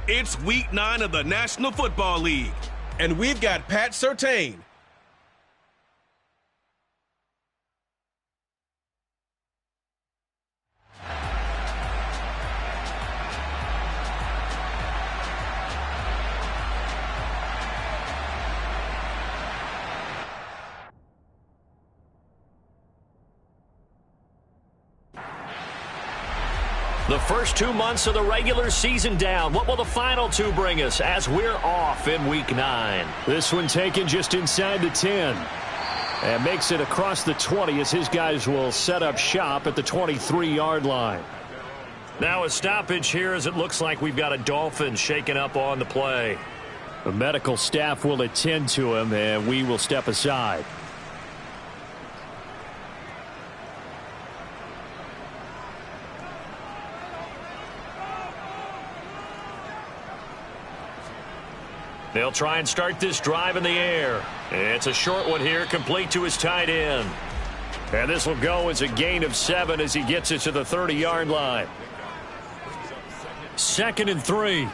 It's Week 9 of the National Football League, and we've got Pat Surtain. The first 2 months of the regular season down. What will the final 2 bring us as we're off in Week 9? This one taken just inside the 10. And makes it across the 20 as his guys will set up shop at the 23-yard line. Now a stoppage here as it looks like we've got a Dolphin shaken up on the play. The medical staff will attend to him, and we will step aside. They'll try and start this drive in the air. It's a short one here, complete to his tight end. And this will go as a gain of 7 as he gets it to the 30-yard line. 2nd and 3.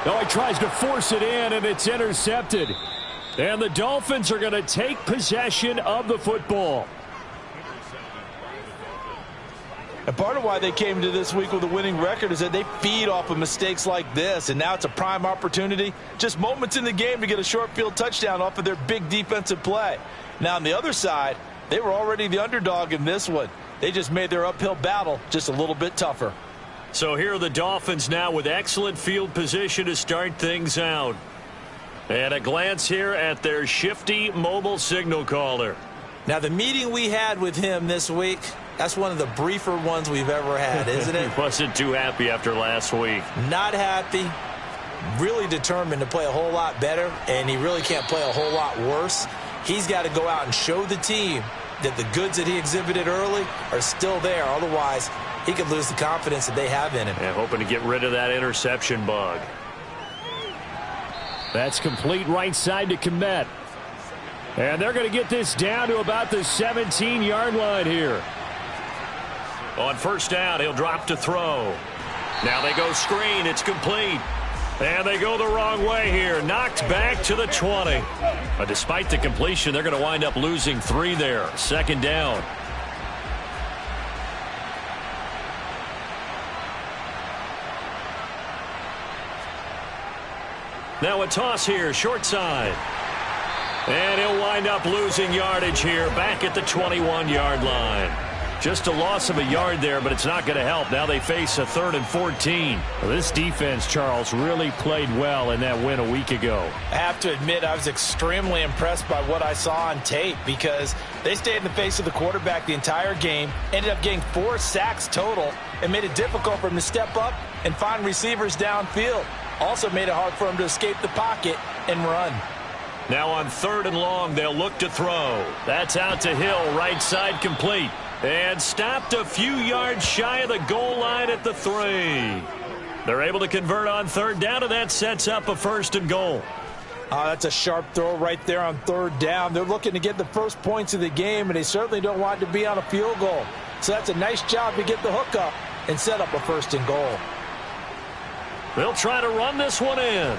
Oh, he tries to force it in, and it's intercepted. And the Dolphins are going to take possession of the football. And part of why they came to this week with a winning record is that they feed off of mistakes like this, and now it's a prime opportunity. Just moments in the game to get a short field touchdown off of their big defensive play. Now on the other side, they were already the underdog in this one. They just made their uphill battle just a little bit tougher. So here are the Dolphins now with excellent field position to start things out. And a glance here at their shifty mobile signal caller. Now the meeting we had with him this week, that's one of the briefer ones we've ever had, isn't it? He wasn't too happy after last week. Not happy. Really determined to play a whole lot better, and he really can't play a whole lot worse. He's got to go out and show the team that the goods that he exhibited early are still there. Otherwise, he could lose the confidence that they have in him. Yeah, hoping to get rid of that interception bug. That's complete right side to Kmet. And they're going to get this down to about the 17-yard line here. On first down, he'll drop to throw. Now they go screen. It's complete. And they go the wrong way here. Knocked back to the 20. But despite the completion, they're going to wind up losing 3 there. 2nd down. Now a toss here, short side. And he'll wind up losing yardage here back at the 21-yard line. Just a loss of a yard there, but it's not going to help. Now they face a 3rd and 14. Well, this defense, Charles, really played well in that win a week ago. I have to admit, I was extremely impressed by what I saw on tape because they stayed in the face of the quarterback the entire game, ended up getting 4 sacks total, and made it difficult for him to step up and find receivers downfield. Also made it hard for him to escape the pocket and run. Now on 3rd and long, they'll look to throw. That's out to Hill, right side complete. And stopped a few yards shy of the goal line at the 3. They're able to convert on 3rd down, and that sets up a 1st and goal. That's a sharp throw right there on 3rd down. They're looking to get the first points of the game, and they certainly don't want to be on a field goal. So that's a nice job to get the hook up and set up a 1st and goal. They'll try to run this one in.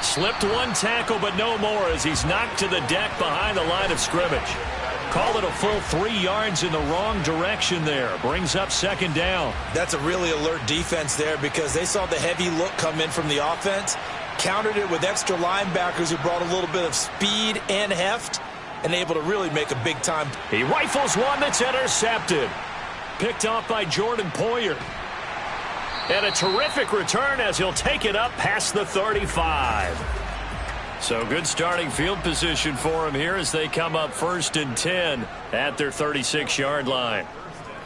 Slipped one tackle, but no more as he's knocked to the deck behind the line of scrimmage. Call it a full 3 yards in the wrong direction there. Brings up 2nd down. That's a really alert defense there because they saw the heavy look come in from the offense, countered it with extra linebackers who brought a little bit of speed and heft, and able to really make a big time. He rifles one that's intercepted. Picked off by Jordan Poyer. And a terrific return as he'll take it up past the 35. So good starting field position for him here as they come up 1st and 10 at their 36-yard line.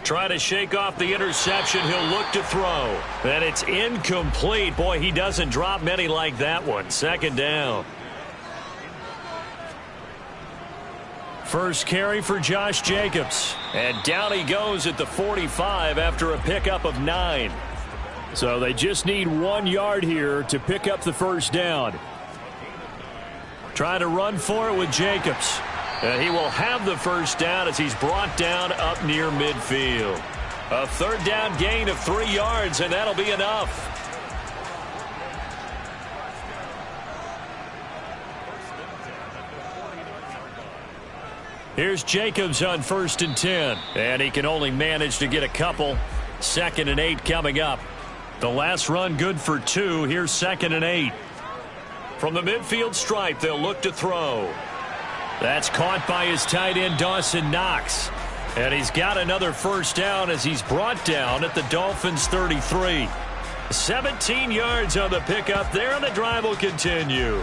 Try to shake off the interception. He'll look to throw. And it's incomplete. Boy, he doesn't drop many like that one. 2nd down. First carry for Josh Jacobs. And down he goes at the 45 after a pickup of 9. So they just need 1 yard here to pick up the 1st down. Trying to run for it with Jacobs. And he will have the 1st down as he's brought down up near midfield. A third down gain of 3 yards, and that'll be enough. Here's Jacobs on 1st and 10. And he can only manage to get a couple. 2nd and 8 coming up. The last run good for 2. Here's 2nd and 8. From the midfield stripe, they'll look to throw. That's caught by his tight end, Dawson Knox. And he's got another first down as he's brought down at the Dolphins' 33. 17 yards on the pickup there, and the drive will continue.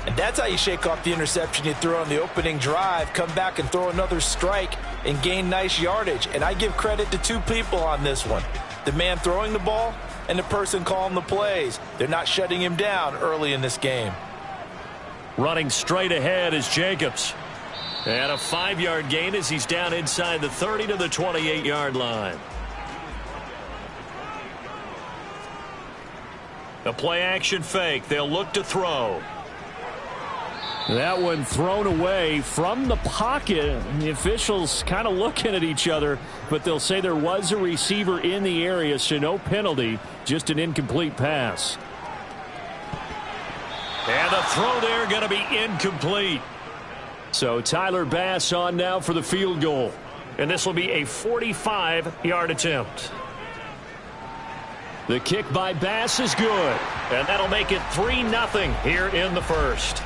And that's how you shake off the interception you threw on the opening drive, come back and throw another strike and gain nice yardage. And I give credit to 2 people on this one. The man throwing the ball and the person calling the plays. They're not shutting him down early in this game. Running straight ahead is Jacobs. And a 5-yard gain as he's down inside the 30 to the 28-yard line. A play-action fake. They'll look to throw. That one thrown away from the pocket. The officials kind of looking at each other, but they'll say there was a receiver in the area, so no penalty, just an incomplete pass. And the throw there going to be incomplete. So Tyler Bass on now for the field goal. And this will be a 45-yard attempt. The kick by Bass is good. And that'll make it 3-0 here in the first.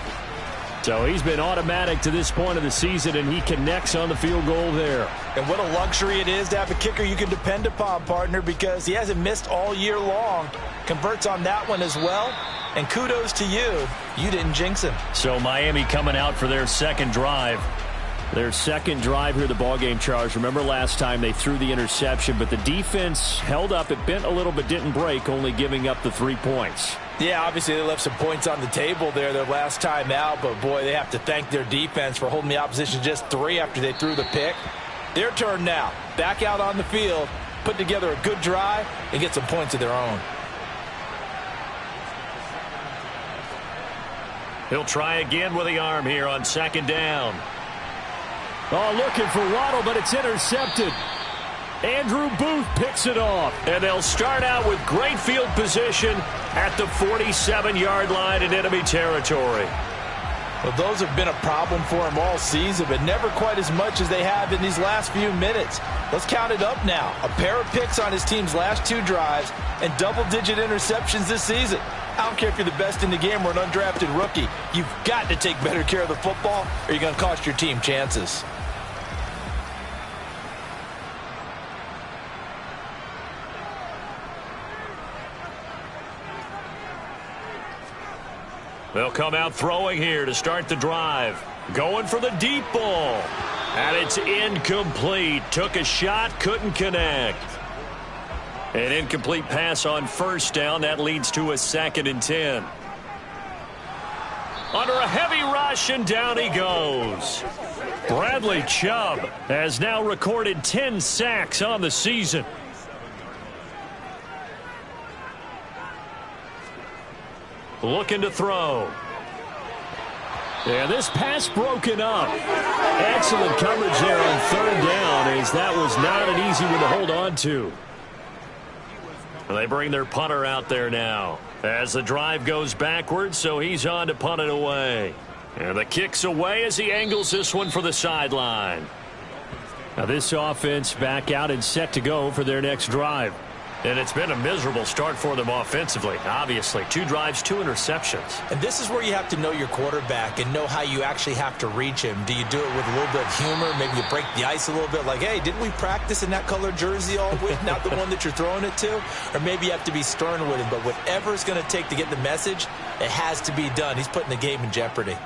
So he's been automatic to this point of the season, and he connects on the field goal there. And what a luxury it is to have a kicker you can depend upon, partner, because he hasn't missed all year long. Converts on that one as well. And kudos to you. You didn't jinx him. So Miami coming out for their second drive. Their second drive here, the ballgame, Charles. Remember last time they threw the interception, but the defense held up. It bent a little but didn't break, only giving up the 3 points. Yeah, obviously they left some points on the table there their last time out, but boy, they have to thank their defense for holding the opposition just 3 after they threw the pick. Their turn now. Back out on the field, put together a good drive, and get some points of their own. He'll try again with the arm here on 2nd down. Oh, looking for Waddle, but it's intercepted. Andrew Booth picks it off. And they'll start out with great field position at the 47-yard line in enemy territory. Well, those have been a problem for him all season, but never quite as much as they have in these last few minutes. Let's count it up now. A pair of picks on his team's last 2 drives and double-digit interceptions this season. I don't care if you're the best in the game or an undrafted rookie. You've got to take better care of the football or you're going to cost your team chances. They'll come out throwing here to start the drive. Going for the deep ball. And it's incomplete. Took a shot, couldn't connect. An incomplete pass on 1st down. That leads to a 2nd and 10. Under a heavy rush, and down he goes. Bradley Chubb has now recorded 10 sacks on the season. Looking to throw. Yeah, this pass broken up. Excellent coverage there on 3rd down, as that was not an easy one to hold on to. They bring their punter out there now as the drive goes backwards, so he's on to punt it away. And the kick's away as he angles this one for the sideline. Now this offense back out and set to go for their next drive. And it's been a miserable start for them offensively. Obviously, 2 drives, 2 interceptions. And this is where you have to know your quarterback and know how you actually have to reach him. Do you do it with a little bit of humor? Maybe you break the ice a little bit, like, hey, didn't we practice in that color jersey all week? Not the one that you're throwing it to? Or maybe you have to be stern with him. But whatever it's going to take to get the message, it has to be done. He's putting the game in jeopardy.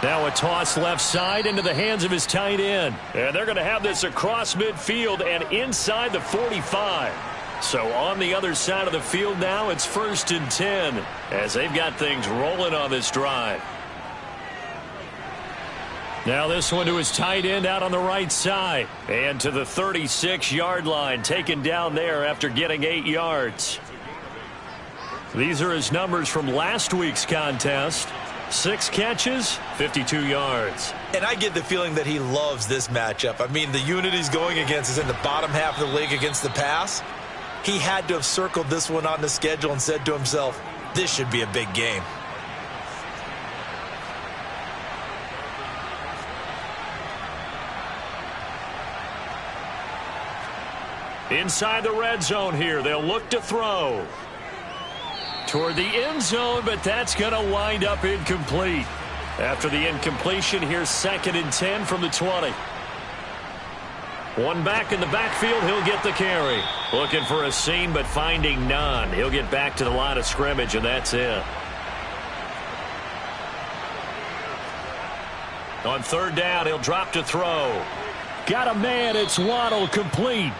Now a toss left side into the hands of his tight end. And they're going to have this across midfield and inside the 45. So on the other side of the field now, it's 1st and 10 as they've got things rolling on this drive. Now this one to his tight end out on the right side. And to the 36-yard line, taken down there after getting 8 yards. These are his numbers from last week's contest. 6 catches, 52 yards. And I get the feeling that he loves this matchup. I mean, the unit he's going against is in the bottom half of the league against the pass. He had to have circled this one on the schedule and said to himself, this should be a big game. Inside the red zone here, they'll look to throw. Toward the end zone, but that's going to wind up incomplete. After the incompletion, here's 2nd and 10 from the 20. One back in the backfield, he'll get the carry. Looking for a seam, but finding none. He'll get back to the line of scrimmage, and that's it. On 3rd down, he'll drop to throw. Got a man, it's Waddle, complete.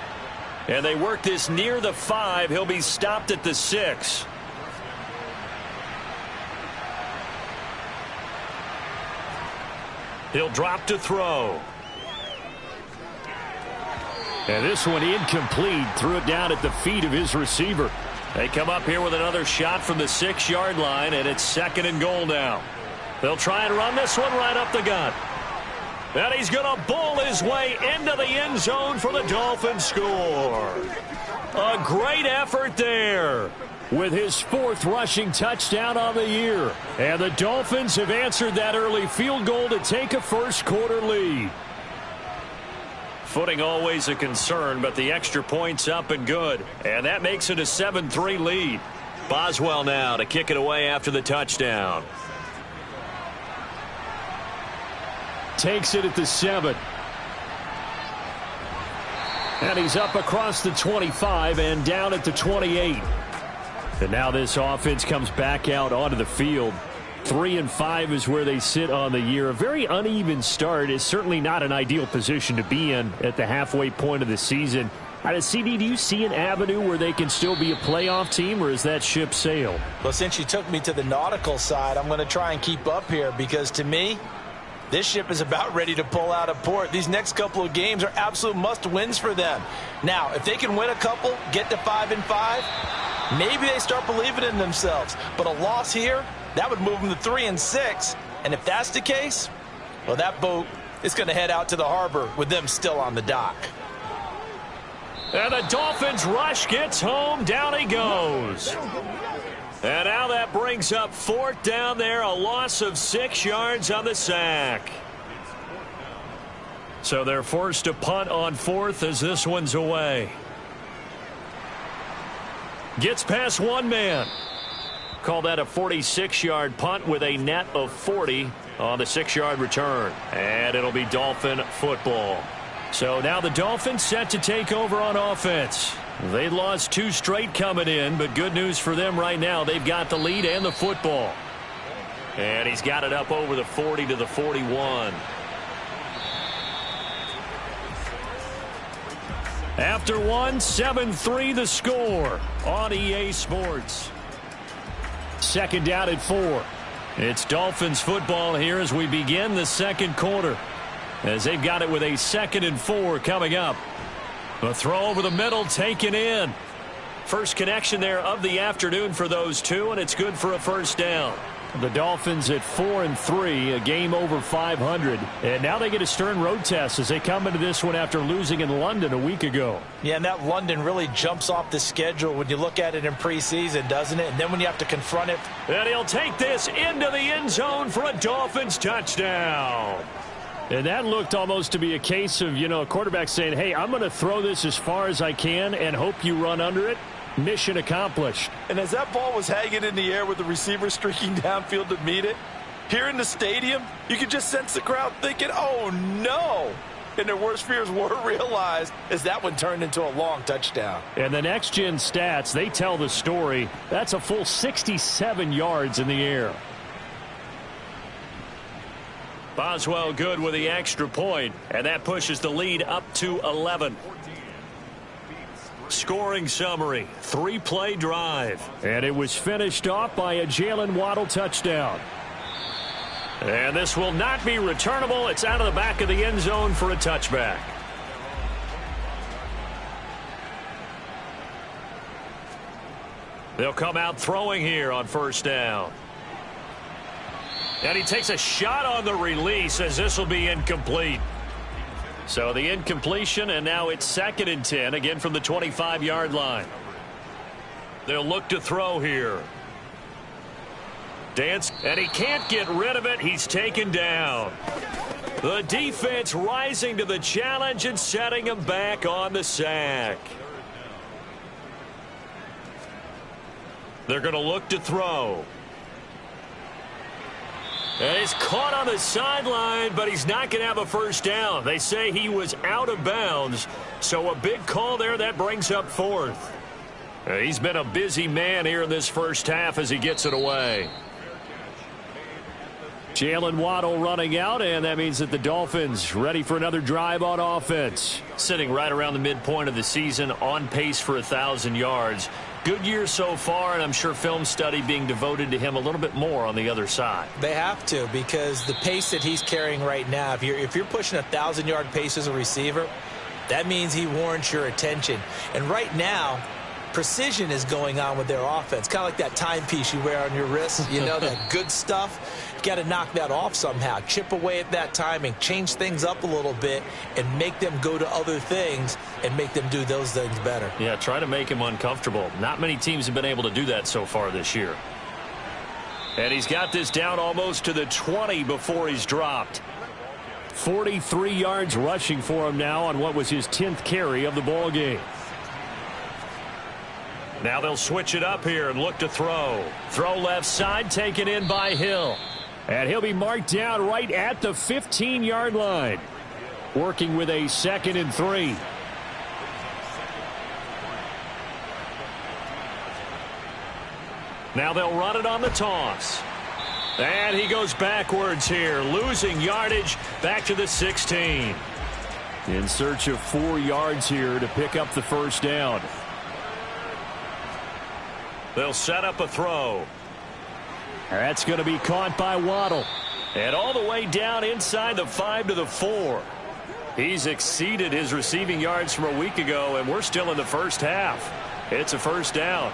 And they work this near the 5. He'll be stopped at the 6. He'll drop to throw. And this one incomplete. Threw it down at the feet of his receiver. They come up here with another shot from the 6-yard line, and it's 2nd and goal now. They'll try and run this one right up the gut. And he's going to bull his way into the end zone for the Dolphins score. A great effort there. With his 4th rushing touchdown on the year. And the Dolphins have answered that early field goal to take a first-quarter lead. Footing always a concern, but the extra point's up and good. And that makes it a 7-3 lead. Boswell now to kick it away after the touchdown. Takes it at the 7. And he's up across the 25 and down at the 28. And now this offense comes back out onto the field. 3-5 is where they sit on the year. A very uneven start is certainly not an ideal position to be in at the halfway point of the season. CD, do you see an avenue where they can still be a playoff team, or is that ship sailed? Well, since you took me to the nautical side, I'm going to try and keep up here because to me, this ship is about ready to pull out of port. These next couple of games are absolute must-wins for them. Now, if they can win a couple, get to 5-5, maybe they start believing in themselves. But a loss here, that would move them to 3-6. And if that's the case, well, that boat is going to head out to the harbor with them still on the dock. And the Dolphins rush gets home. Down he goes. And now that brings up 4th down there. A loss of 6 yards on the sack. So they're forced to punt on 4th as this one's away. Gets past one man. Call that a 46-yard punt with a net of 40 on the 6-yard return. And it'll be Dolphin football. So now the Dolphins set to take over on offense. They lost 2 straight coming in, but good news for them right now. They've got the lead and the football. And he's got it up over the 40 to the 41. After one, 7-3 the score on EA Sports. 2nd down at 4. It's Dolphins football here as we begin the 2nd quarter. As they've got it with a 2nd and 4 coming up. A throw over the middle taken in. First connection there of the afternoon for those two, and it's good for a first down. The Dolphins at 4-3, a game over 500. And now they get a stern road test as they come into this one after losing in London a week ago. Yeah, and that London really jumps off the schedule when you look at it in preseason, doesn't it? And then when you have to confront it. And he'll take this into the end zone for a Dolphins touchdown. And that looked almost to be a case of, a quarterback saying, hey, I'm going to throw this as far as I can and hope you run under it. Mission accomplished. And as that ball was hanging in the air with the receiver streaking downfield to meet it, here in the stadium, you could just sense the crowd thinking, oh, no. And their worst fears were realized as that one turned into a long touchdown. And the next-gen stats, they tell the story. That's a full 67 yards in the air. Boswell good with the extra point, and that pushes the lead up to 11. Scoring summary, 3-play drive. And it was finished off by a Jalen Waddle touchdown. And this will not be returnable. It's out of the back of the end zone for a touchback. They'll come out throwing here on first down. And he takes a shot on the release as this will be incomplete. So the incompletion, and now it's 2nd and 10, again from the 25-yard line. They'll look to throw here. Dance, and he can't get rid of it. He's taken down. The defense rising to the challenge and setting him back on the sack. They're going to look to throw. And he's caught on the sideline, but he's not going to have a first down. They say he was out of bounds, so a big call there that brings up 4th. He's been a busy man here in this first half as he gets it away. Jalen Waddle running out, and that means that the Dolphins ready for another drive on offense. Sitting right around the midpoint of the season, on pace for 1,000 yards. Good year so far, and I'm sure film study being devoted to him a little bit more on the other side. They have to, because the pace that he's carrying right now, if you're pushing 1,000-yard pace as a receiver, that means he warrants your attention. And right now, precision is going on with their offense. Kind of like that timepiece you wear on your wrist. You know, that good stuff. You got to knock that off somehow. Chip away at that timing. Change things up a little bit and make them go to other things and make them do those things better. Yeah, try to make him uncomfortable. Not many teams have been able to do that so far this year. And he's got this down almost to the 20 before he's dropped. 43 yards rushing for him now on what was his 10th carry of the ball game. Now they'll switch it up here and look to throw. Throw left side, taken in by Hill. And he'll be marked down right at the 15-yard line. Working with a 2nd and 3. Now they'll run it on the toss. And he goes backwards here, losing yardage back to the 16. In search of 4 yards here to pick up the first down. They'll set up a throw. That's going to be caught by Waddle. And all the way down inside the 5 to the 4. He's exceeded his receiving yards from a week ago, and we're still in the first half. It's a first down.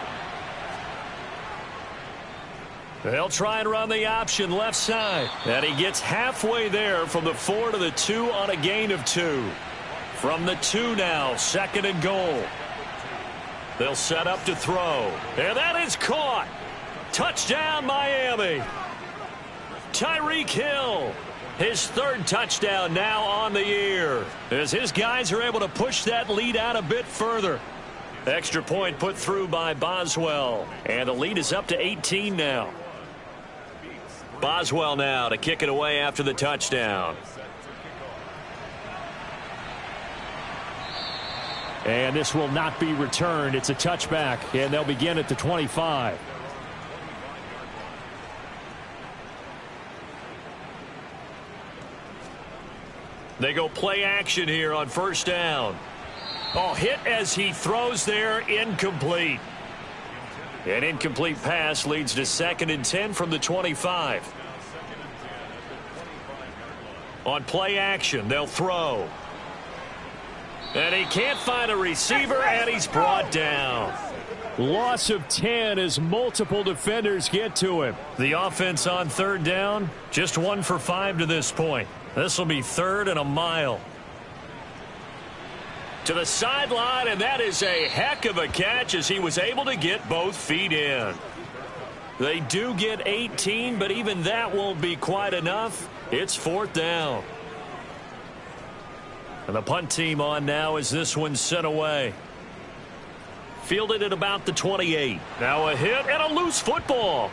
They'll try and run the option left side. And he gets halfway there from the 4 to the 2 on a gain of 2. From the 2 now, 2nd and goal. They'll set up to throw. And that is caught. Touchdown, Miami. Tyreek Hill, his 3rd touchdown now on the year, as his guys are able to push that lead out a bit further. Extra point put through by Boswell. And the lead is up to 18 now. Boswell now to kick it away after the touchdown. And this will not be returned. It's a touchback, and they'll begin at the 25. They go play action here on first down. Oh, hit as he throws there, incomplete. An incomplete pass leads to 2nd and 10 from the 25. On play action, they'll throw. And he can't find a receiver, and he's brought down. Loss of 10 as multiple defenders get to him. The offense on 3rd down, just 1 for 5 to this point. This will be 3rd and a mile. To the sideline, and that is a heck of a catch as he was able to get both feet in. They do get 18, but even that won't be quite enough. It's 4th down. And the punt team on now as this one's sent away. Fielded at about the 28. Now a hit and a loose football.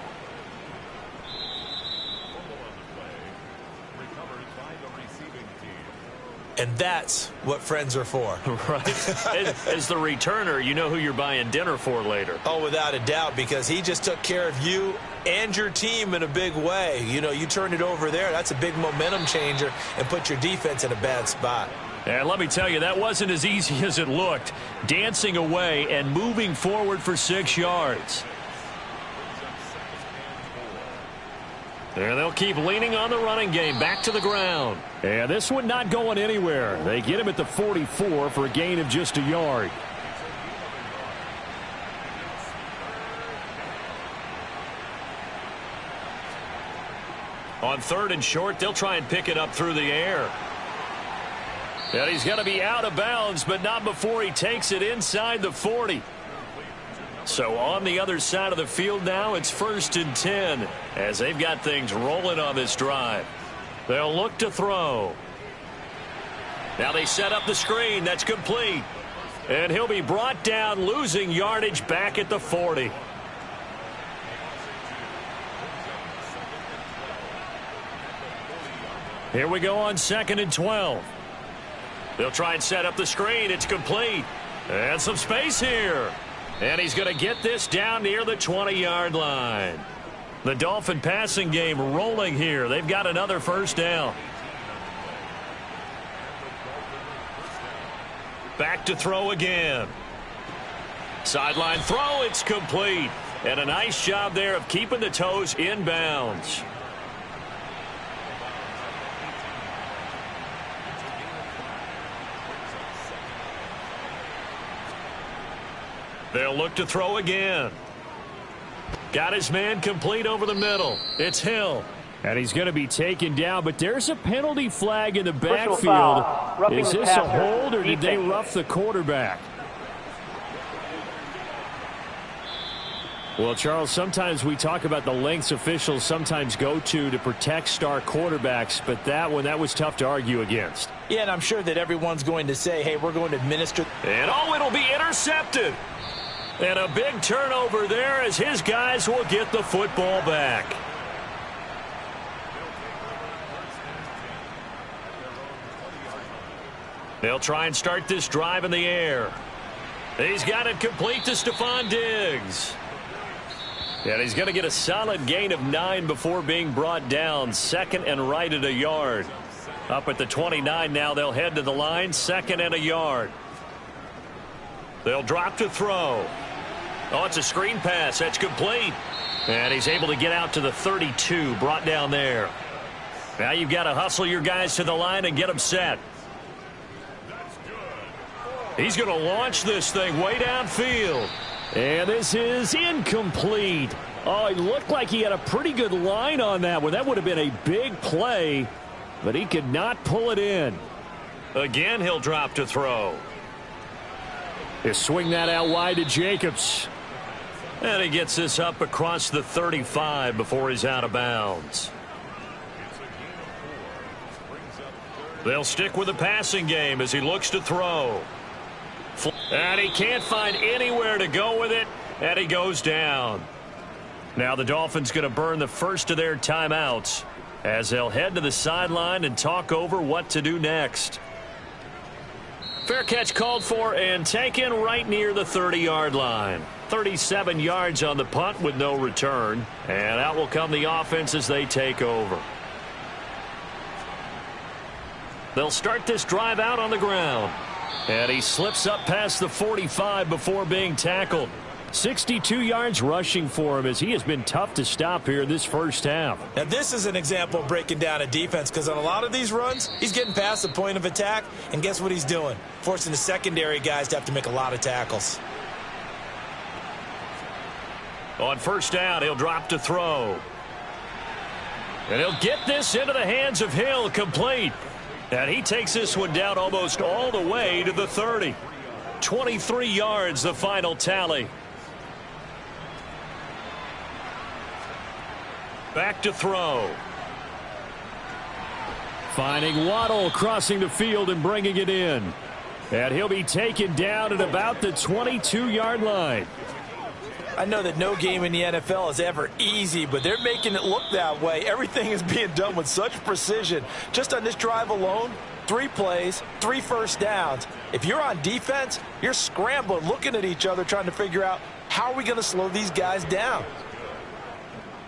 And that's what friends are for. Right. As the returner, you know who you're buying dinner for later. Oh, without a doubt, because he just took care of you and your team in a big way. You know, you turned it over there. That's a big momentum changer and put your defense in a bad spot. And let me tell you, that wasn't as easy as it looked. Dancing away and moving forward for 6 yards. And they'll keep leaning on the running game. Back to the ground. And this one not going anywhere. They get him at the 44 for a gain of just a yard. On 3rd and short, they'll try and pick it up through the air. And he's going to be out of bounds, but not before he takes it inside the 40. So on the other side of the field now, it's 1st and 10 as they've got things rolling on this drive. They'll look to throw. Now they set up the screen. That's complete. And he'll be brought down, losing yardage back at the 40. Here we go on 2nd and 12. They'll try and set up the screen. It's complete. And some space here. And he's going to get this down near the 20-yard line. The Dolphin passing game rolling here. They've got another 1st down. Back to throw again. Sideline throw. It's complete. And a nice job there of keeping the toes in bounds. They'll look to throw again. Got his man complete over the middle. It's Hill. And he's going to be taken down, but there's a penalty flag in the backfield. Is this a hold, or did they rough the quarterback? Well, Charles, sometimes we talk about the lengths officials sometimes go to protect star quarterbacks, but that was tough to argue against. Yeah, and I'm sure that everyone's going to say, hey, we're going to administer. And it'll be intercepted. And a big turnover there as his guys will get the football back. They'll try and start this drive in the air. He's got it complete to Stephon Diggs. And he's going to get a solid gain of 9 before being brought down. 2nd and right at a yard. Up at the 29 now, they'll head to the line. 2nd and a yard. They'll drop to throw. Oh, it's a screen pass. That's complete. And he's able to get out to the 32, brought down there. Now you've got to hustle your guys to the line and get them set. He's going to launch this thing way downfield. And this is incomplete. Oh, it looked like he had a pretty good line on that one. That would have been a big play, but he could not pull it in. Again, he'll drop to throw. He'll swing that out wide to Jacobs. And he gets this up across the 35 before he's out of bounds. They'll stick with the passing game as he looks to throw. And he can't find anywhere to go with it, and he goes down. Now the Dolphins going to burn the first of their timeouts as they'll head to the sideline and talk over what to do next. Fair catch called for and taken right near the 30-yard line. 37 yards on the punt with no return. And out will come the offense as they take over. They'll start this drive out on the ground. And he slips up past the 45 before being tackled. 62 yards rushing for him as he has been tough to stop here in this first half. Now this is an example of breaking down a defense, because on a lot of these runs, he's getting past the point of attack, and guess what he's doing? Forcing the secondary guys to have to make a lot of tackles. On 1st down, he'll drop to throw. And he'll get this into the hands of Hill, complete. And he takes this one down almost all the way to the 30. 23 yards, the final tally. Back to throw. Finding Waddle crossing the field and bringing it in. And he'll be taken down at about the 22-yard line. I know that no game in the NFL is ever easy, but they're making it look that way. Everything is being done with such precision. Just on this drive alone, 3 plays, 3 first downs. If you're on defense, you're scrambling, looking at each other, trying to figure out how are we going to slow these guys down.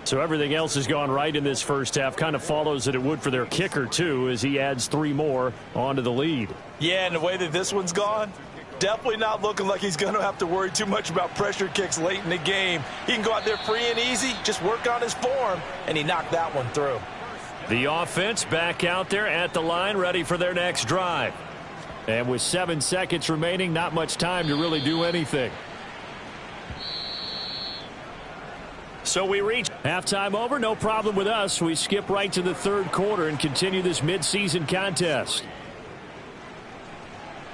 So everything else has gone right in this first half. Kind of follows that it would for their kicker, too, as he adds 3 more onto the lead. Yeah, and the way that this one's gone, definitely not looking like he's going to have to worry too much about pressure kicks late in the game. He can go out there free and easy, just work on his form, and he knocked that one through. The offense back out there at the line, ready for their next drive. And with 7 seconds remaining, not much time to really do anything. So we reach halftime over. No problem with us. We skip right to the third quarter and continue this midseason contest.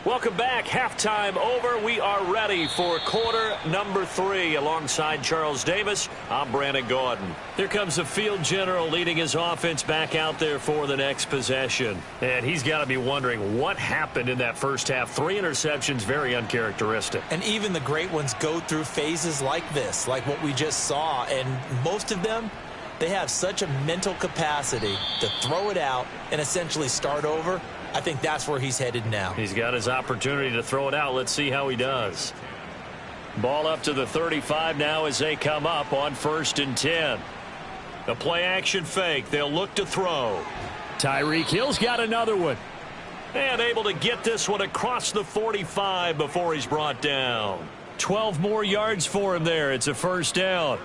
Welcome back. Halftime over. We are ready for quarter number 3. Alongside Charles Davis, I'm Brandon Gordon. Here comes the field general leading his offense back out there for the next possession. And he's got to be wondering what happened in that first half. 3 interceptions, very uncharacteristic. And even the great ones go through phases like this, like what we just saw. And most of them, they have such a mental capacity to throw it out and essentially start over. I think that's where he's headed now. He's got his opportunity to throw it out. Let's see how he does. Ball up to the 35 now as they come up on 1st and 10. The play action fake. They'll look to throw. Tyreek Hill's got another one. And able to get this one across the 45 before he's brought down. 12 more yards for him there. It's a first down.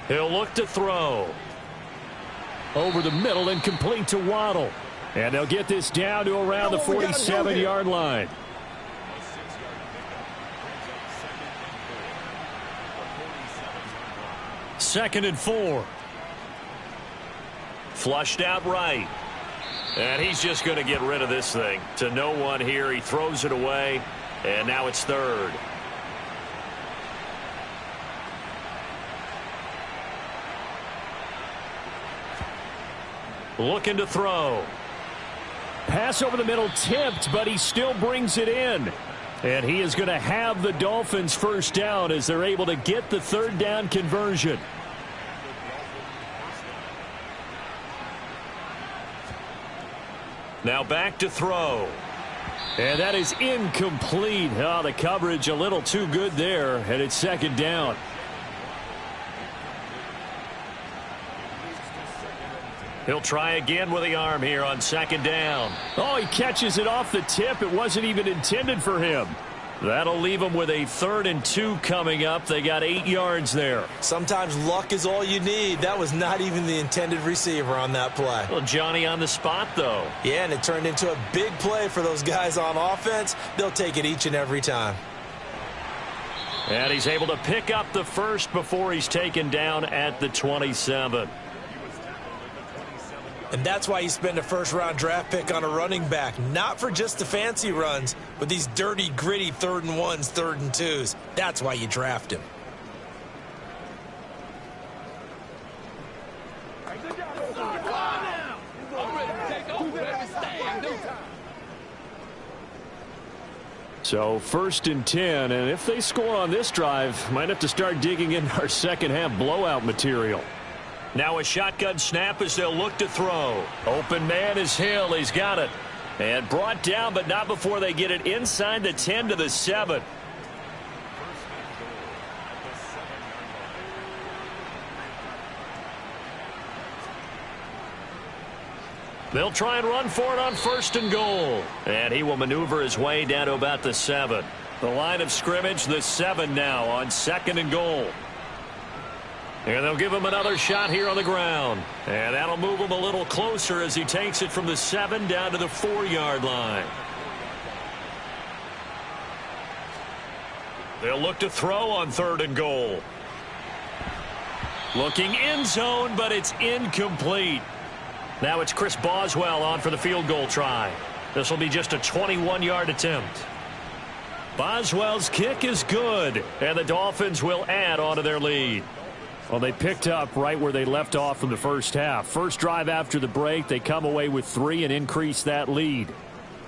He'll look to throw. Over the middle and complete to Waddle. And they'll get this down to around the 47-yard line. Second and 4. Flushed out right. And he's just going to get rid of this thing. To no one here. He throws it away. And now it's 3rd. Looking to throw. Pass over the middle tipped, but he still brings it in. And he is going to have the Dolphins first down as they're able to get the 3rd down conversion. Now back to throw. And that is incomplete. Oh, the coverage a little too good there, and it's 2nd down. He'll try again with the arm here on 2nd down. Oh, he catches it off the tip. It wasn't even intended for him. That'll leave him with a 3rd and 2 coming up. They got 8 yards there. Sometimes luck is all you need. That was not even the intended receiver on that play. Well, Johnny on the spot, though. Yeah, and it turned into a big play for those guys on offense. They'll take it each and every time. And he's able to pick up the first before he's taken down at the 27. And that's why you spend a first-round draft pick on a running back. Not for just the fancy runs, but these dirty, gritty 3rd and 1s, 3rd and 2s. That's why you draft him. So 1st and 10, and if they score on this drive, might have to start digging in our second half blowout material. Now a shotgun snap as they'll look to throw. Open man is Hill. He's got it. And brought down, but not before they get it inside the 10 to the 7. They'll try and run for it on 1st and goal. And he will maneuver his way down to about the 7. The line of scrimmage, the 7 now on 2nd and goal. And they'll give him another shot here on the ground. And that'll move him a little closer as he takes it from the 7 down to the 4-yard line. They'll look to throw on 3rd and goal. Looking end zone, but it's incomplete. Now it's Chris Boswell on for the field goal try. This will be just a 21-yard attempt. Boswell's kick is good, and the Dolphins will add on to their lead. Well, they picked up right where they left off in the first half. First drive after the break, they come away with 3 and increase that lead.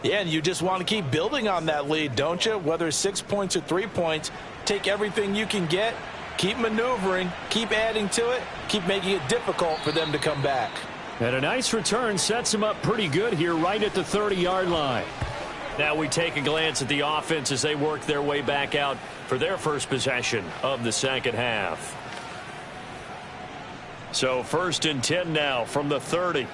Yeah, and you just want to keep building on that lead, don't you? Whether it's 6 points or 3 points, take everything you can get, keep maneuvering, keep adding to it, keep making it difficult for them to come back. And a nice return sets them up pretty good here right at the 30-yard line. Now we take a glance at the offense as they work their way back out for their first possession of the second half. So 1st and 10 now from the 30.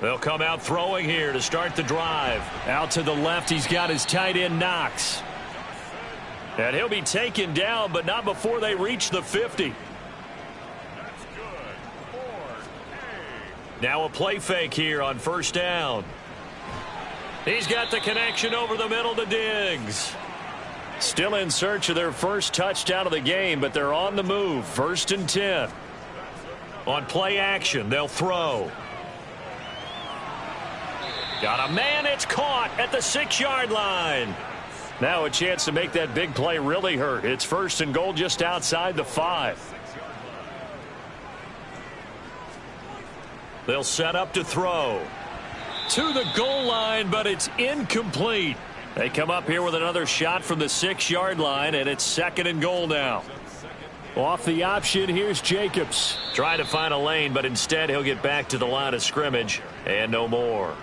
They'll come out throwing here to start the drive. Out to the left, he's got his tight end Knox. And he'll be taken down, but not before they reach the 50. Now a play fake here on first down. He's got the connection over the middle to Diggs. Still in search of their first touchdown of the game, but they're on the move. 1st and 10. On play action, they'll throw. Got a man, it's caught at the 6-yard line. Now a chance to make that big play really hurt. It's 1st and goal just outside the 5. They'll set up to throw. To the goal line, but it's incomplete. They come up here with another shot from the 6-yard line, and it's 2nd and goal now. Off the option, here's Jacobs. Trying to find a lane, but instead he'll get back to the line of scrimmage, and no more.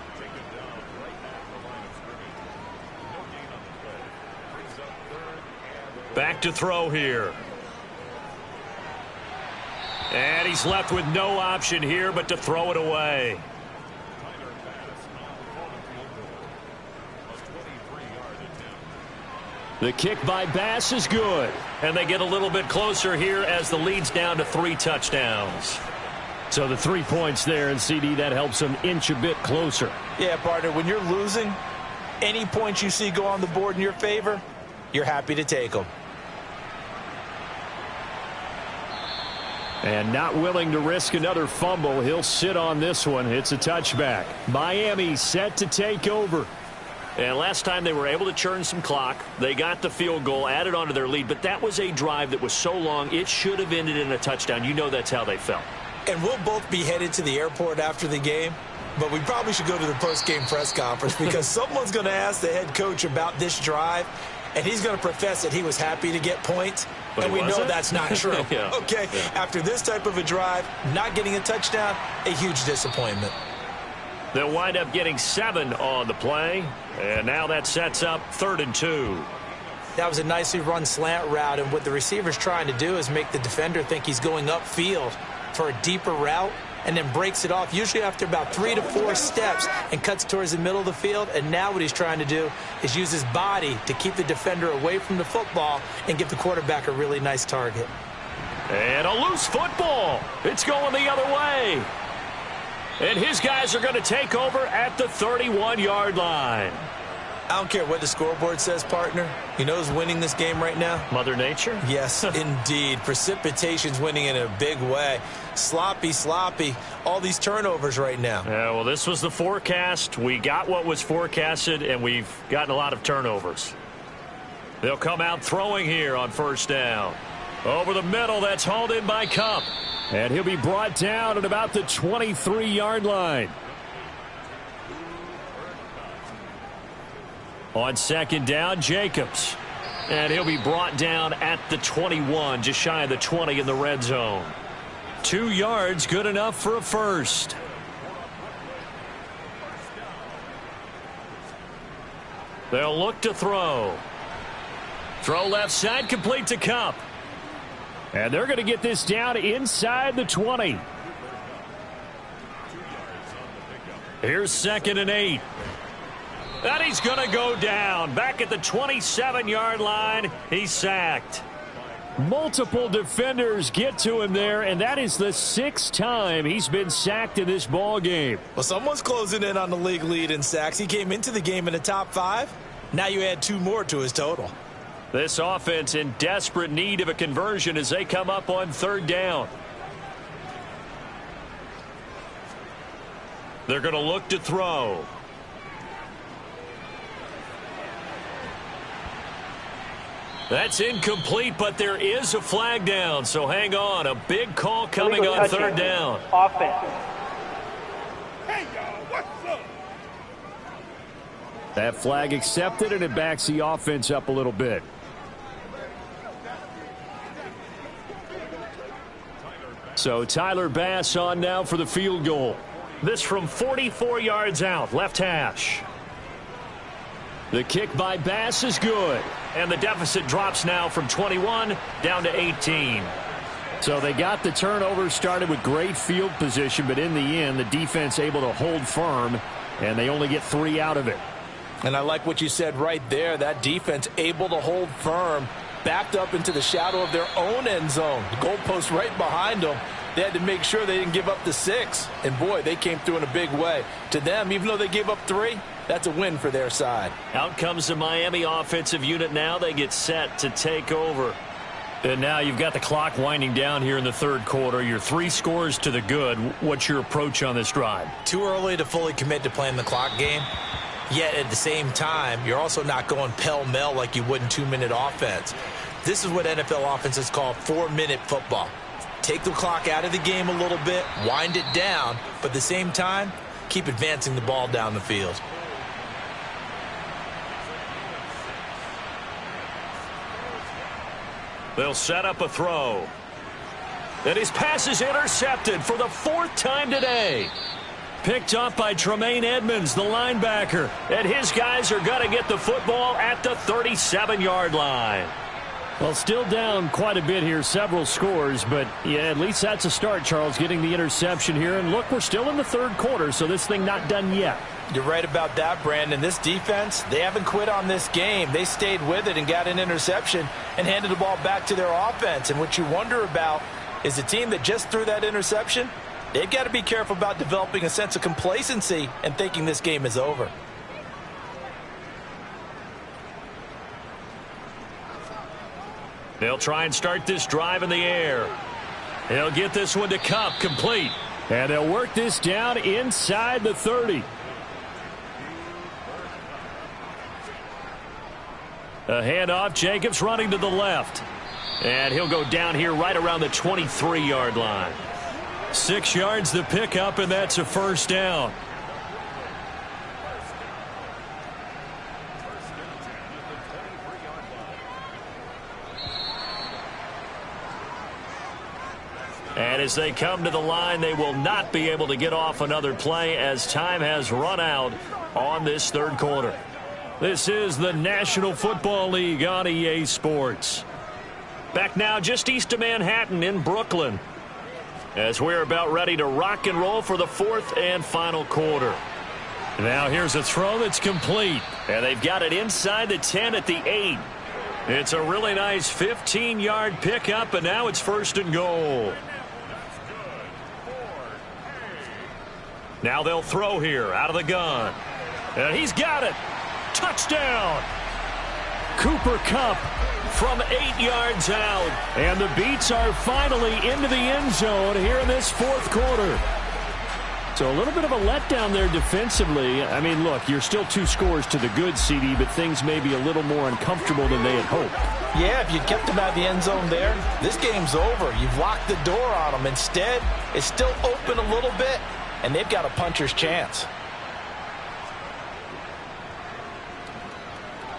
Back to throw here. And he's left with no option here but to throw it away. The kick by Bass is good. And they get a little bit closer here as the lead's down to 3 touchdowns. So the 3 points there, and CD, that helps them inch a bit closer. Yeah, partner, when you're losing, any points you see go on the board in your favor, you're happy to take them. And not willing to risk another fumble. He'll sit on this one. It's a touchback. Miami set to take over. And last time they were able to churn some clock. They got the field goal, added on to their lead. But that was a drive that was so long, it should have ended in a touchdown. You know that's how they felt. And we'll both be headed to the airport after the game. But we probably should go to the post-game press conference because someone's going to ask the head coach about this drive. And he's going to profess that he was happy to get points. But and we know that's not true. Yeah. Okay, yeah. After this type of a drive, not getting a touchdown, a huge disappointment. They'll wind up getting 7 on the play. And now that sets up 3rd and 2. That was a nicely run slant route. And what the receiver's trying to do is make the defender think he's going upfield for a deeper route and then breaks it off, usually after about 3 to 4 steps, and cuts towards the middle of the field. And now what he's trying to do is use his body to keep the defender away from the football and give the quarterback a really nice target. And a loose football. It's going the other way. And his guys are going to take over at the 31-yard line. I don't care what the scoreboard says, partner. You know who's winning this game right now? Mother Nature? Yes, indeed. Precipitation's winning in a big way. Sloppy, sloppy. All these turnovers right now. Yeah, well, this was the forecast. We got what was forecasted, and we've gotten a lot of turnovers. They'll come out throwing here on 1st down. Over the middle, that's hauled in by Cup. And he'll be brought down at about the 23-yard line. On 2nd down, Jacobs. And he'll be brought down at the 21, just shy of the 20 in the red zone. 2 yards, good enough for a first. They'll look to throw. Throw left side, complete to Cup. And they're going to get this down inside the 20. Here's 2nd and 8. And he's going to go down. Back at the 27-yard line, he's sacked. Multiple defenders get to him there, and that is the 6th time he's been sacked in this ball game. Well, someone's closing in on the league lead in sacks. He came into the game in the top 5. Now you add 2 more to his total. This offense in desperate need of a conversion as they come up on 3rd down. They're going to look to throw. That's incomplete, but there is a flag down, so hang on. A big call coming on 3rd down. Offense. Hey, y'all, what's up? That flag accepted, and it backs the offense up a little bit. So Tyler Bass on now for the field goal. This from 44 yards out, left hash. The kick by Bass is good. And the deficit drops now from 21 down to 18. So they got the turnover started with great field position, but in the end, the defense able to hold firm, and they only get 3 out of it. And I like what you said right there. That defense able to hold firm, backed up into the shadow of their own end zone. The goalpost right behind them. They had to make sure they didn't give up the 6. And, boy, they came through in a big way. To them, even though they gave up 3, that's a win for their side. Out comes the Miami offensive unit now. They get set to take over. And now you've got the clock winding down here in the third quarter. You're 3 scores to the good. What's your approach on this drive? Too early to fully commit to playing the clock game. Yet at the same time, you're also not going pell-mell like you would in 2-minute offense. This is what NFL offenses call 4-minute football. Take the clock out of the game a little bit, wind it down, but at the same time, keep advancing the ball down the field. They'll set up a throw. And his pass is intercepted for the 4th time today. Picked up by Tremaine Edmonds, the linebacker. And his guys are going to get the football at the 37-yard line. Well, still down quite a bit here, several scores, but yeah, at least that's a start, Charles, getting the interception here. And look, we're still in the third quarter, so this thing not done yet. You're right about that, Brandon. This defense, they haven't quit on this game. They stayed with it and got an interception and handed the ball back to their offense. And what you wonder about is the team that just threw that interception, they've got to be careful about developing a sense of complacency and thinking this game is over. They'll try and start this drive in the air. They'll get this one to Cup, complete. And they'll work this down inside the 30. A handoff, Jacobs running to the left. And he'll go down here right around the 23-yard line. 6 yards the pickup, and that's a first down. And as they come to the line, they will not be able to get off another play as time has run out on this third quarter. This is the National Football League on EA Sports. Back now just east of Manhattan in Brooklyn, as we're about ready to rock and roll for the 4th and final quarter. Now here's a throw that's complete. And they've got it inside the 10 at the 8. It's a really nice 15-yard pickup, and now it's 1st and goal. Now they'll throw here out of the gun. And he's got it. Touchdown. Cooper Kupp from 8 yards out. And the Beats are finally into the end zone here in this 4th quarter. So a little bit of a letdown there defensively. I mean, look, you're still 2 scores to the good, CD, but things may be a little more uncomfortable than they had hoped. Yeah, if you'd kept them out of the end zone there, this game's over. You've locked the door on them. Instead, it's still open a little bit, and they've got a puncher's chance.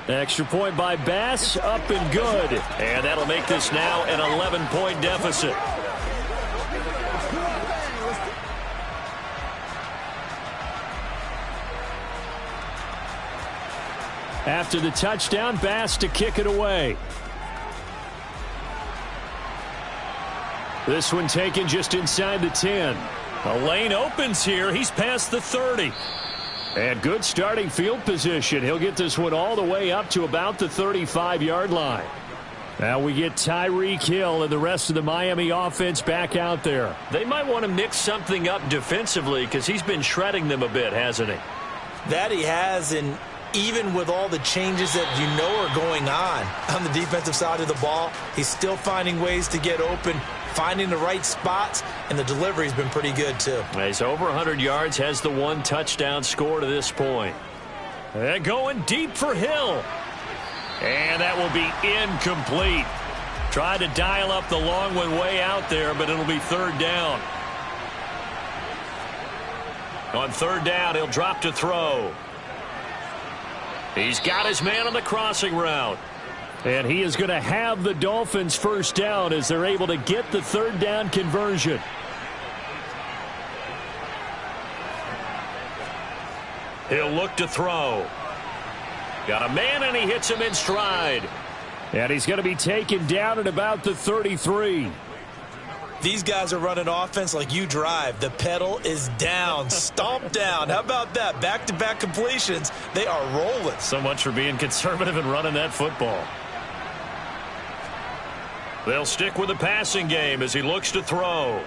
Extra point by Bass, up and good. And that'll make this now an 11-point deficit. After the touchdown, Bass to kick it away. This one taken just inside the 10. A lane opens here. He's past the 30. And good starting field position. He'll get this one all the way up to about the 35-yard line. Now we get Tyreek Hill and the rest of the Miami offense back out there. They might want to mix something up defensively because he's been shredding them a bit, hasn't he? That he has, and even with all the changes that you know are going on the defensive side of the ball, he's still finding ways to get open, finding the right spots, and the delivery's been pretty good too. He's over 100 yards, has the 1 touchdown score to this point. And going deep for Hill. And that will be incomplete. Tried to dial up the long one way out there, but it'll be 3rd down. On 3rd down, he'll drop to throw. He's got his man on the crossing route. And he is going to have the Dolphins 1st down as they're able to get the 3rd down conversion. He'll look to throw. Got a man, and he hits him in stride. And he's going to be taken down at about the 33. These guys are running offense like you drive. The pedal is down, stomp down. How about that? Back-to-back completions. They are rolling. So much for being conservative and running that football. They'll stick with the passing game as he looks to throw.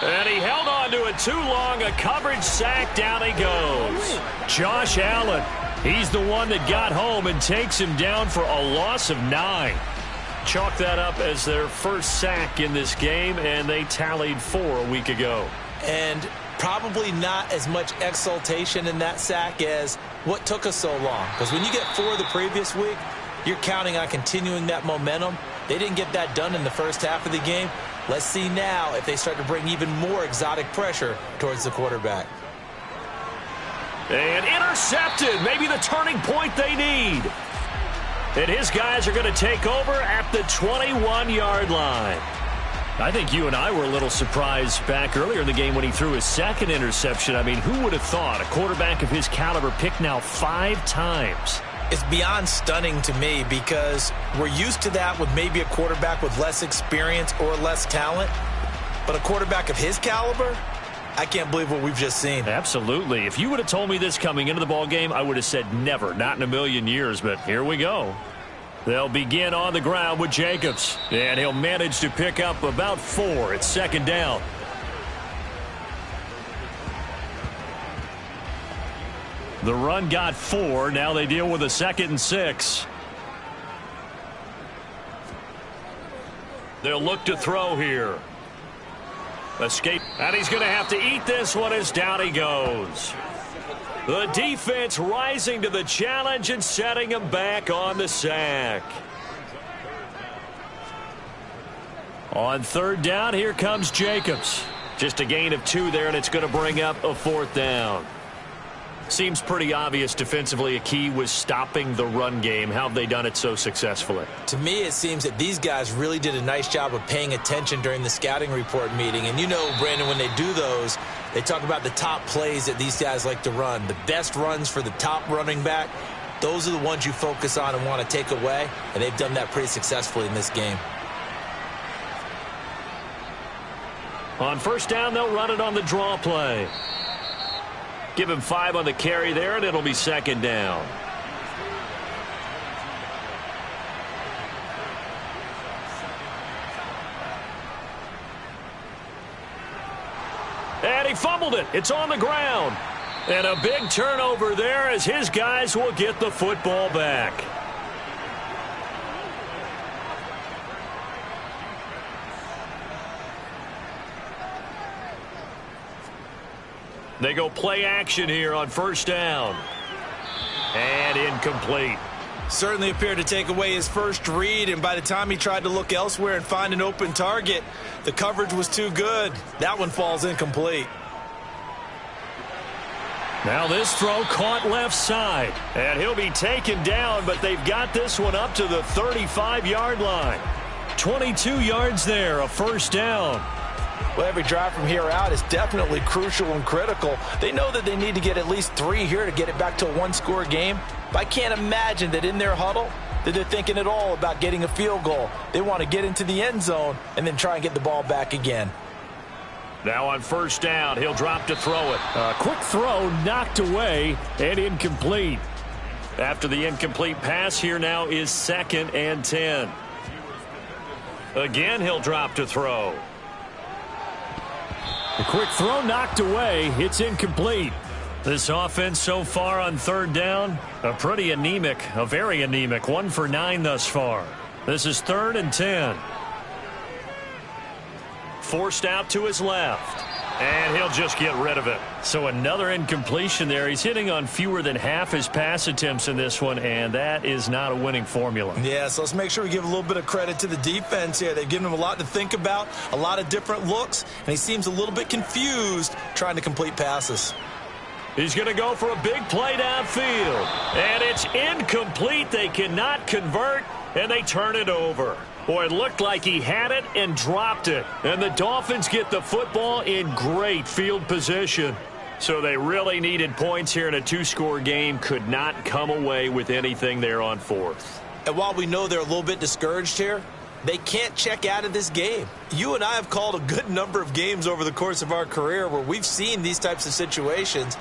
And he held on to it too long. A coverage sack. Down he goes. Josh Allen. He's the one that got home and takes him down for a loss of 9. Chalk that up as their first sack in this game, and they tallied 4 a week ago. And probably not as much exultation in that sack as what took us so long. Because when you get 4 the previous week, you're counting on continuing that momentum. They didn't get that done in the first half of the game. Let's see now if they start to bring even more exotic pressure towards the quarterback. And intercepted. Maybe the turning point they need. And his guys are going to take over at the 21-yard line. I think you and I were a little surprised back earlier in the game when he threw his second interception. I mean, who would have thought a quarterback of his caliber picked now 5 times? It's beyond stunning to me because we're used to that with maybe a quarterback with less experience or less talent. But a quarterback of his caliber, I can't believe what we've just seen. Absolutely. If you would have told me this coming into the ball game, I would have said never, not in a million years. But here we go. They'll begin on the ground with Jacobs. And he'll manage to pick up about 4. It's second down. The run got 4. Now they deal with a 2nd and 6. They'll look to throw here. Escape. And he's going to have to eat this one as down he goes. The defense rising to the challenge and setting him back on the sack. On 3rd down, here comes Jacobs. Just a gain of 2 there, and it's going to bring up a 4th down. Seems pretty obvious defensively a key was stopping the run game. How have they done it so successfully? To me, it seems that these guys really did a nice job of paying attention during the scouting report meeting. And you know, Brandon, when they do those, they talk about the top plays that these guys like to run. The best runs for the top running back, those are the ones you focus on and want to take away. And they've done that pretty successfully in this game. On 1st down, they'll run it on the draw play. Give him 5 on the carry there, and it'll be 2nd down. And he fumbled it. It's on the ground. And a big turnover there as his guys will get the football back. They go play action here on 1st down. And incomplete. Certainly appeared to take away his first read, and by the time he tried to look elsewhere and find an open target, the coverage was too good. That one falls incomplete. Now this throw caught left side. And he'll be taken down, but they've got this one up to the 35-yard line. 22 yards there, a 1st down. Well, every drive from here out is definitely crucial and critical. They know that they need to get at least 3 here to get it back to a 1-score game. But I can't imagine that in their huddle that they're thinking at all about getting a field goal. They want to get into the end zone and then try and get the ball back again. Now on 1st down, he'll drop to throw it. A quick throw knocked away and incomplete. After the incomplete pass, here now is 2nd and 10. Again, he'll drop to throw. A quick throw knocked away. It's incomplete. This offense so far on 3rd down, a very anemic. 1 for 9 thus far. This is 3rd and 10. Forced out to his left. And he'll just get rid of it. So another incompletion there. He's hitting on fewer than half his pass attempts in this one, and that is not a winning formula. Yeah, so let's make sure we give a little bit of credit to the defense here. They've given him a lot to think about, a lot of different looks, and he seems a little bit confused trying to complete passes. He's going to go for a big play downfield. And it's incomplete. They cannot convert, and they turn it over. Boy, it looked like he had it and dropped it. And the Dolphins get the football in great field position. So they really needed points here in a 2-score game. Could not come away with anything there on 4th. And while we know they're a little bit discouraged here, they can't check out of this game. You and I have called a good number of games over the course of our career where we've seen these types of situations.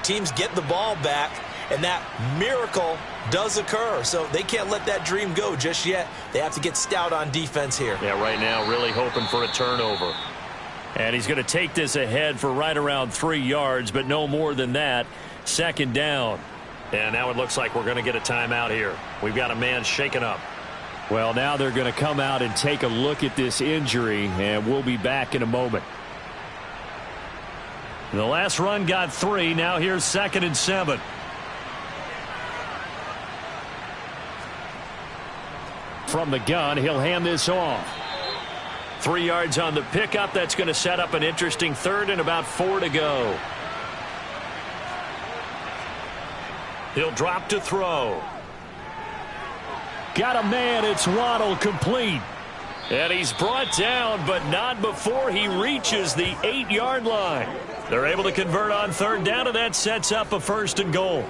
Teams get the ball back, and that miracle does occur. So they can't let that dream go just yet. They have to get stout on defense here. Yeah, right now really hoping for a turnover. And he's going to take this ahead for right around 3 yards, but no more than that. Second down. And now it looks like we're going to get a timeout here. We've got a man shaken up. Well, now they're going to come out and take a look at this injury, and we'll be back in a moment. The last run got 3. Now here's 2nd and 7. From the gun, he'll hand this off. 3 yards on the pickup. That's going to set up an interesting 3rd and about 4 to go. He'll drop to throw. Got a man. It's Waddle, complete. And he's brought down, but not before he reaches the 8-yard line. They're able to convert on 3rd down, and that sets up a 1st and goal.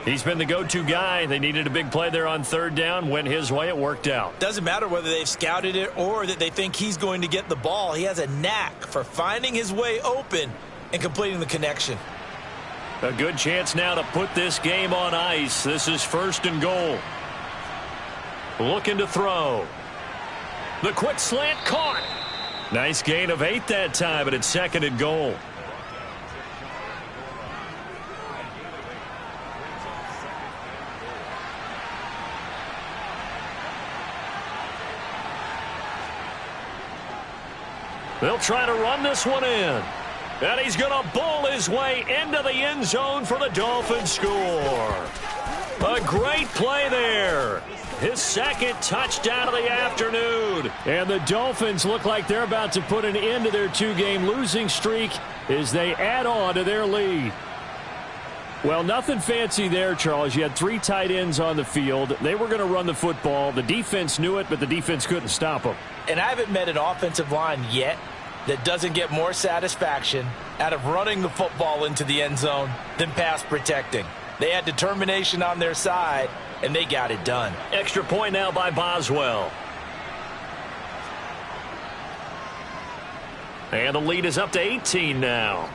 He's been the go-to guy. They needed a big play there on 3rd down. Went his way. It worked out. Doesn't matter whether they've scouted it or that they think he's going to get the ball. He has a knack for finding his way open and completing the connection. A good chance now to put this game on ice. This is 1st and goal. Looking to throw. The quick slant caught. Nice gain of 8 that time, but it's 2nd and goal. They'll try to run this one in. And he's going to bowl his way into the end zone for the Dolphins score. A great play there. His 2nd touchdown of the afternoon. And the Dolphins look like they're about to put an end to their 2-game losing streak as they add on to their lead. Well, nothing fancy there, Charles. You had 3 tight ends on the field. They were going to run the football. The defense knew it, but the defense couldn't stop them. And I haven't met an offensive line yet that doesn't get more satisfaction out of running the football into the end zone than pass protecting. They had determination on their side, and they got it done. Extra point now by Boswell. And the lead is up to 18 now.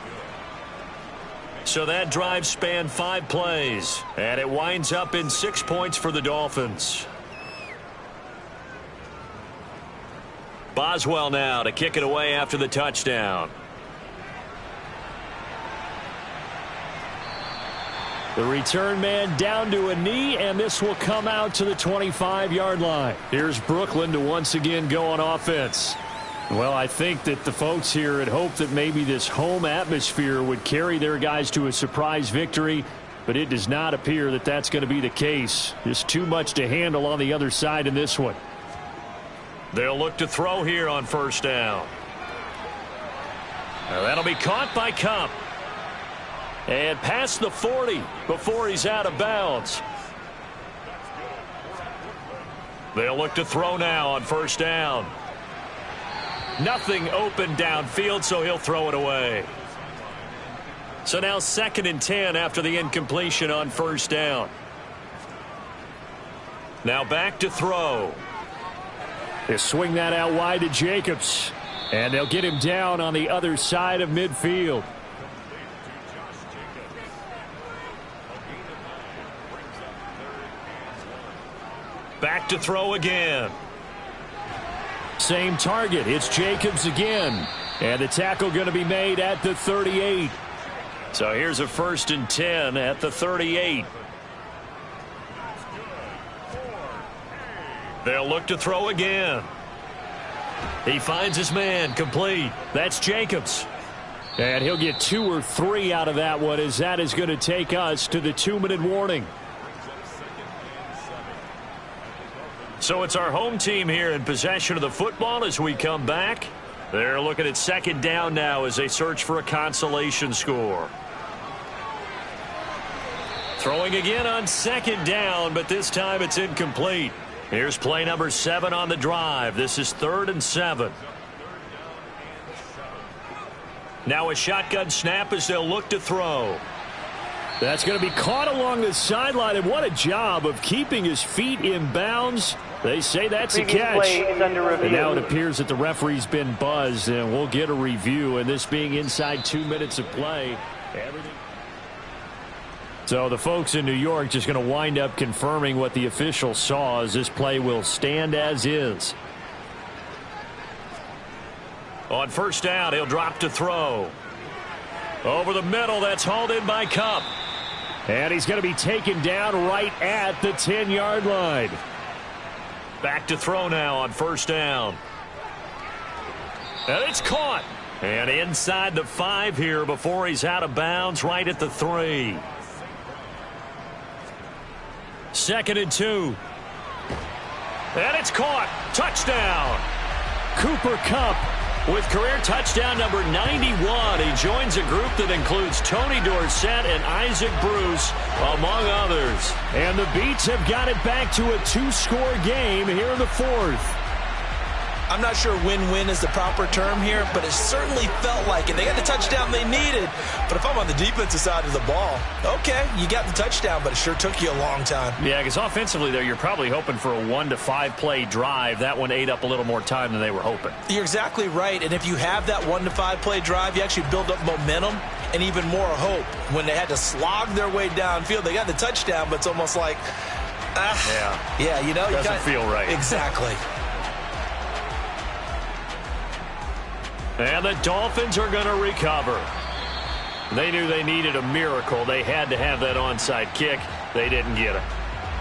So that drive spanned 5 plays, and it winds up in 6 points for the Dolphins. Boswell now to kick it away after the touchdown. The return man down to a knee, and this will come out to the 25-yard line. Here's Brooklyn to once again go on offense. Well, I think that the folks here had hoped that maybe this home atmosphere would carry their guys to a surprise victory, but it does not appear that that's going to be the case. Just too much to handle on the other side in this one. They'll look to throw here on 1st down. Now that'll be caught by Cup. And past the 40 before he's out of bounds. They'll look to throw now on 1st down. Nothing open downfield, so he'll throw it away. So now 2nd and 10 after the incompletion on 1st down. Now back to throw. They swing that out wide to Jacobs. And they'll get him down on the other side of midfield. Back to throw again. Same target. It's Jacobs again. And the tackle going to be made at the 38. So here's a 1st and 10 at the 38. They'll look to throw again. He finds his man, complete. That's Jacobs. And he'll get 2 or 3 out of that one, as that is going to take us to the 2-minute warning. So it's our home team here in possession of the football as we come back. They're looking at 2nd down now as they search for a consolation score. Throwing again on 2nd down, but this time it's incomplete. Here's play number 7 on the drive. This is 3rd and 7. Now a shotgun snap as they'll look to throw. That's going to be caught along the sideline, and what a job of keeping his feet in bounds. They say that's a catch. And now it appears that the referee's been buzzed, and we'll get a review, and this being inside 2 minutes of play. So the folks in New York just going to wind up confirming what the official saw, as this play will stand as is. On first down, he'll drop to throw. Over the middle, that's hauled in by Kupp. And he's going to be taken down right at the 10-yard line. Back to throw now on first down. And it's caught. And inside the 5 here before he's out of bounds right at the 3. 2nd and 2. And it's caught. Touchdown. Cooper Kupp with career touchdown number 91. He joins a group that includes Tony Dorsett and Isaac Bruce, among others. And the Beats have got it back to a 2-score game here in the 4th. I'm not sure win-win is the proper term here, but it certainly felt like it. They got the touchdown they needed, but if I'm on the defensive side of the ball, okay, you got the touchdown, but it sure took you a long time. Yeah, because offensively, though, you're probably hoping for a 1 to 5 play drive. That one ate up a little more time than they were hoping. You're exactly right, and if you have that 1 to 5 play drive, you actually build up momentum and even more hope. When they had to slog their way downfield, they got the touchdown, but it's almost like, yeah, you know, doesn't feel right. Exactly. And the Dolphins are going to recover. They knew they needed a miracle. They had to have that onside kick. They didn't get it.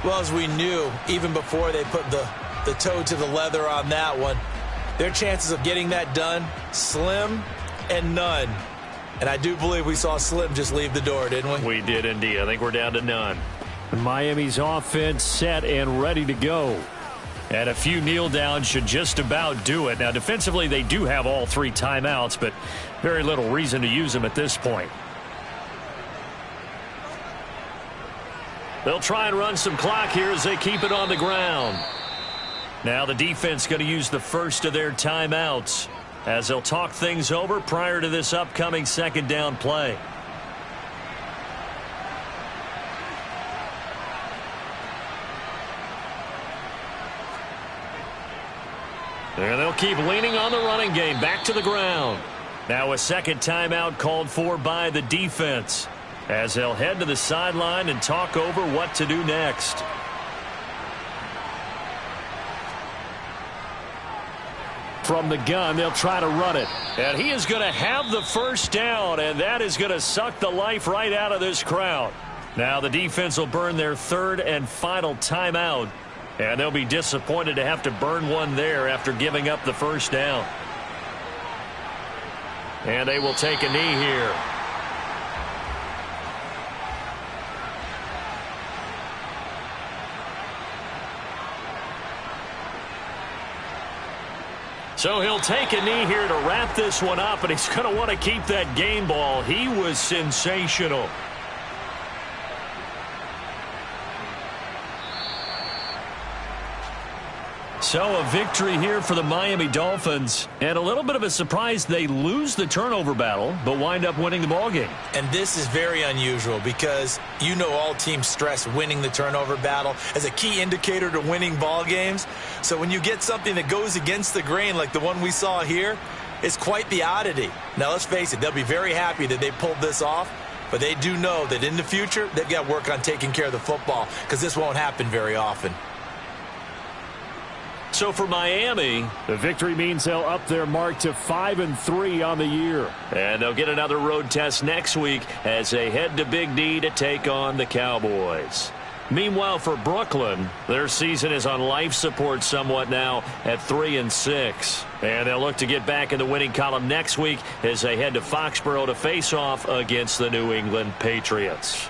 Well, as we knew, even before they put the toe to the leather on that one, their chances of getting that done, slim and none. And I do believe we saw Slim just leave the door, didn't we? We did indeed. I think we're down to none. Miami's offense set and ready to go. And a few kneel downs should just about do it. Now, defensively, they do have all 3 timeouts, but very little reason to use them at this point. They'll try and run some clock here as they keep it on the ground. Now the defense going to use the first of their timeouts as they'll talk things over prior to this upcoming 2nd down play. And they'll keep leaning on the running game. Back to the ground. Now a 2nd timeout called for by the defense as they'll head to the sideline and talk over what to do next. From the gun, they'll try to run it. And he is going to have the first down, and that is going to suck the life right out of this crowd. Now the defense will burn their 3rd and final timeout. And they'll be disappointed to have to burn one there after giving up the first down. And they will take a knee here. So he'll take a knee here to wrap this one up, and he's going to want to keep that game ball. He was sensational. So a victory here for the Miami Dolphins, and a little bit of a surprise they lose the turnover battle but wind up winning the ballgame. And this is very unusual because you know all teams stress winning the turnover battle as a key indicator to winning ball games. So when you get something that goes against the grain like the one we saw here, it's quite the oddity. Now let's face it, they'll be very happy that they pulled this off, but they do know that in the future they've got to work on taking care of the football because this won't happen very often. So for Miami, the victory means they'll up their mark to 5-3 on the year. And they'll get another road test next week as they head to Big D to take on the Cowboys. Meanwhile, for Brooklyn, their season is on life support somewhat now at 3-6. And they'll look to get back in the winning column next week as they head to Foxborough to face off against the New England Patriots.